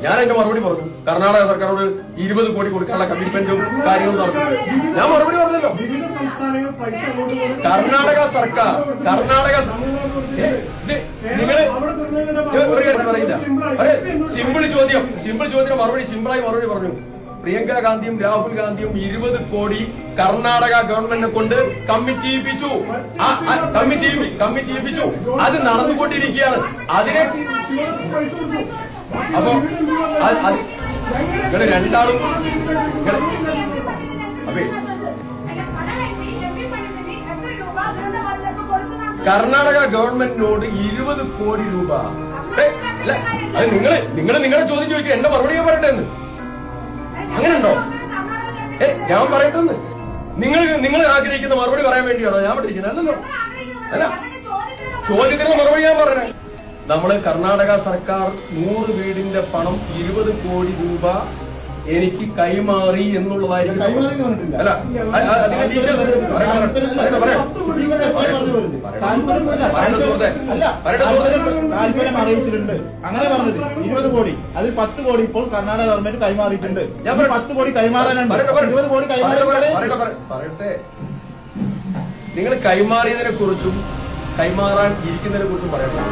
ഞാൻ എന്റെ മറുപടി പറഞ്ഞു. കർണാടക സർക്കാരോട് 20 കോടി കൊടുക്കാനുള്ള കമ്മിറ്റ്മെന്റും കാര്യങ്ങളും നടത്തും. ഞാൻ മറുപടി പറഞ്ഞല്ലോ. കർണാടക സർക്കാർ നിങ്ങള് പറയില്ല. സിമ്പിൾ ചോദ്യം മറുപടി സിമ്പിളായി മറുപടി പറഞ്ഞു. പ്രിയങ്ക ഗാന്ധിയും രാഹുൽ ഗാന്ധിയും 20 കോടി കർണാടക ഗവൺമെന്റിനെ കൊണ്ട് കമ്മിറ്റ് ചെയ്യിപ്പിച്ചു. അത് നടന്നുകൊണ്ടിരിക്കുകയാണ്. അതിനെ അപ്പൊ നിങ്ങള് രണ്ടാളും അതെ കർണാടക ഗവൺമെന്റിനോട് 20 കോടി രൂപ. അത് നിങ്ങളെ ചോദ്യം ചോദിച്ചു എന്റെ മറുപടി ഞാൻ പറയട്ടെ എന്ന്. അങ്ങനെയുണ്ടോ? ഞാൻ പറയട്ടെന്ന്. നിങ്ങൾ ആഗ്രഹിക്കുന്ന മറുപടി പറയാൻ വേണ്ടിയാണോ ഞാൻ പഠിക്കുന്നത്? അല്ലല്ലോ. അല്ല, ചോദ്യത്തിന് മറുപടി ഞാൻ പറഞ്ഞേ. നമ്മള് കർണാടക സർക്കാർ 100 വീടിന്റെ പണം 20 കോടി രൂപ എനിക്ക് കൈമാറി എന്നുള്ളതായിരിക്കും. അല്ല, അതിന്റെ ഡീറ്റെയിൽസ് താല്പര്യം അറിയിച്ചിട്ടുണ്ട്. അങ്ങനെ പറഞ്ഞത് 20 കോടി, അതിൽ 10 കോടി ഇപ്പോൾ കർണാടക ഗവൺമെന്റ് കൈമാറിയിട്ടുണ്ട്. ഞാൻ 10 കോടി കൈമാറാനുണ്ട്. 20 കോടി പറയട്ടെ. നിങ്ങൾ കൈമാറിയതിനെ കുറിച്ചും കൈമാറാൻ ഇരിക്കുന്നതിനെ കുറിച്ചും പറയട്ടെ.